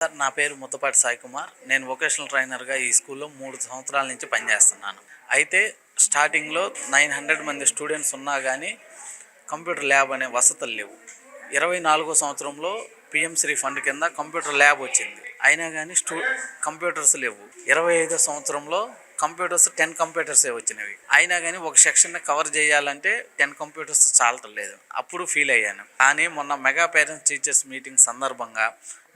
Sir నా పేరు ముత్తపాటి సాయి కుమార్. నేను వొకేషనల్ ట్రైనర్‌గా ఈ స్కూల్‌లో 3 సంవత్సరాల నుంచి పనిచేస్తున్నాను. అయితే స్టార్టింగ్‌లో 900 మంది స్టూడెంట్స్ ఉన్నా గానీ కంప్యూటర్ ల్యాబ్ అనే వసతులు లేవు. 24వ సంవత్సరంలో పీఎంశ్రీ ఫండ్ కింద కంప్యూటర్ ల్యాబ్ వచ్చింది. అయినా కానీ కంప్యూటర్స్ లేవు. 25వ సంవత్సరంలో కంప్యూటర్స్ 10 కంప్యూటర్సే వచ్చినవి. అయినా కానీ ఒక సెక్షన్ని కవర్ చేయాలంటే 10 కంప్యూటర్స్ చాలటం లేదు. అప్పుడు ఫీల్ అయ్యాను. కానీ మొన్న మెగా పేరెంట్స్ టీచర్స్ మీటింగ్ సందర్భంగా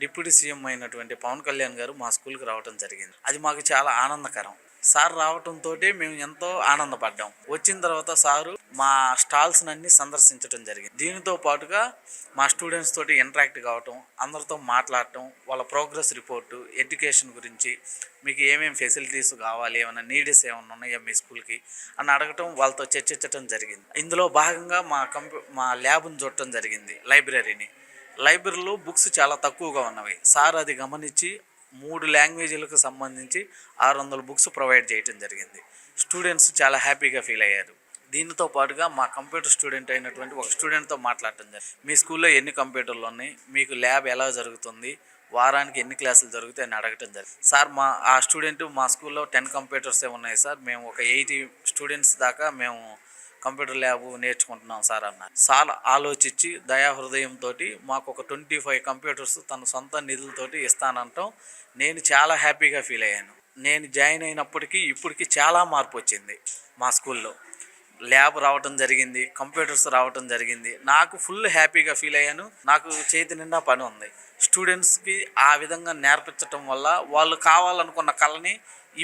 డిప్యూటీ సీఎం అయినటువంటి పవన్ కళ్యాణ్ గారు మా స్కూల్కి రావడం జరిగింది. అది మాకు చాలా ఆనందకరం. సార్ రావడంతో మేము ఎంతో ఆనందపడ్డాం. వచ్చిన తర్వాత సారు మా స్టాల్స్నన్నీ సందర్శించడం జరిగింది. దీనితో పాటుగా మా స్టూడెంట్స్ తోటి ఇంటరాక్ట్ కావటం, అందరితో మాట్లాడటం, వాళ్ళ ప్రోగ్రెస్ రిపోర్టు, ఎడ్యుకేషన్ గురించి మీకు ఏమేమి ఫెసిలిటీస్ కావాలి, ఏమైనా నీడ్స్ ఏమైనా ఉన్నాయా మీ స్కూల్కి అని అడగటం, వాళ్ళతో చర్చించడం జరిగింది. ఇందులో భాగంగా మా ల్యాబ్ని చూడటం జరిగింది. లైబ్రరీలో బుక్స్ చాలా తక్కువగా ఉన్నవి. సార్ అది గమనించి 3 లాంగ్వేజీలకు సంబంధించి 600 బుక్స్ ప్రొవైడ్ చేయడం జరిగింది. స్టూడెంట్స్ చాలా హ్యాపీగా ఫీల్ అయ్యారు. దీనితో పాటుగా మా కంప్యూటర్ స్టూడెంట్ అయినటువంటి ఒక స్టూడెంట్తో మాట్లాడటం జరిగింది. మీ స్కూల్లో ఎన్ని కంప్యూటర్లు ఉన్నాయి, మీకు ల్యాబ్ ఎలా జరుగుతుంది, వారానికి ఎన్ని క్లాసులు జరుగుతాయి అని అడగటం జరిగింది. సార్ ఆ స్టూడెంట్ మా స్కూల్లో 10 కంప్యూటర్సే ఉన్నాయి సార్, మేము ఒక 80 స్టూడెంట్స్ దాకా మేము కంప్యూటర్ ల్యాబ్ నేర్చుకుంటున్నాం సార్ అన్నారు. సార్ ఆలోచించి దయాహృదయంతో మాకు ఒక 25 కంప్యూటర్స్ తన సొంత నిధులతోటి ఇస్తానంటాం. నేను చాలా హ్యాపీగా ఫీల్ అయ్యాను. నేను జాయిన్ అయినప్పటికీ ఇప్పటికీ చాలా మార్పు వచ్చింది. మా స్కూల్లో ల్యాబ్ రావటం జరిగింది, కంప్యూటర్స్ రావటం జరిగింది. నాకు ఫుల్ హ్యాపీగా ఫీల్ అయ్యాను. నాకు చేతి నిండా పని ఉంది. స్టూడెంట్స్కి ఆ విధంగా నేర్పించటం వల్ల వాళ్ళు కావాలనుకున్న కళని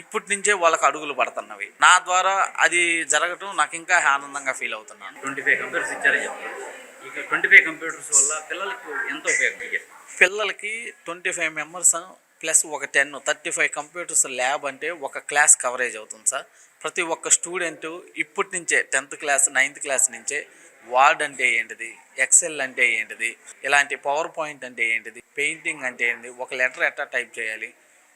ఇప్పటి నుంచే వాళ్ళకి అడుగులు పడుతున్నవి. నా ద్వారా అది జరగటం నాకు ఇంకా ఆనందంగా ఫీల్ అవుతున్నాను. 25 కంప్యూటర్స్ ఇచ్చారని చెప్తారు. ఇక 25 కంప్యూటర్స్ వల్ల పిల్లలకు ఎంత ఉపయోగం? పిల్లలకి 25 మెంబర్స్ ప్లస్ ఒక 35 కంప్యూటర్స్ ల్యాబ్ అంటే ఒక క్లాస్ కవరేజ్ అవుతుంది సార్. ప్రతి ఒక్క స్టూడెంటు ఇప్పటి నుంచే 10th క్లాస్ 9th క్లాస్ నుంచే వార్డ్ అంటే ఏంటిది, ఎక్సెల్ అంటే ఏంటిది, ఇలాంటి పవర్ పాయింట్ అంటే ఏంటిది, పెయింటింగ్ అంటే ఏంటిది, ఒక లెటర్ ఎట్లా టైప్ చేయాలి,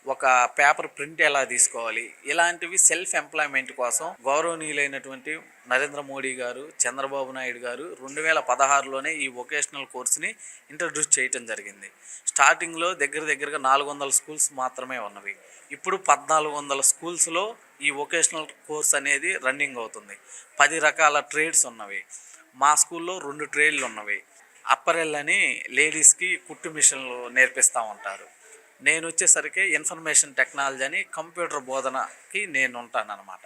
ఒక పేపర్ ప్రింట్ ఎలా తీసుకోవాలి, ఇలాంటివి సెల్ఫ్ ఎంప్లాయ్మెంట్ కోసం గౌరవనీయులైనటువంటి నరేంద్ర మోడీ గారు, చంద్రబాబు నాయుడు గారు 2016లోనే ఈ వొకేషనల్ కోర్స్ని ఇంట్రడ్యూస్ చేయటం జరిగింది. స్టార్టింగ్లో దగ్గరగా 400 స్కూల్స్ మాత్రమే ఉన్నవి. ఇప్పుడు 1400 స్కూల్స్లో ఈ వొకేషనల్ కోర్స్ అనేది రన్నింగ్ అవుతుంది. 10 రకాల ట్రేడ్స్ ఉన్నవి. మా స్కూల్లో 2 ట్రేడ్లు ఉన్నవి. అప్పరెల్ అని లేడీస్కి కుట్టు మిషన్లు నేర్పిస్తూ ఉంటారు. నేను వచ్చేసరికి ఇన్ఫర్మేషన్ టెక్నాలజీ అని కంప్యూటర్ బోధనకి నేను ఉంటానన్నమాట.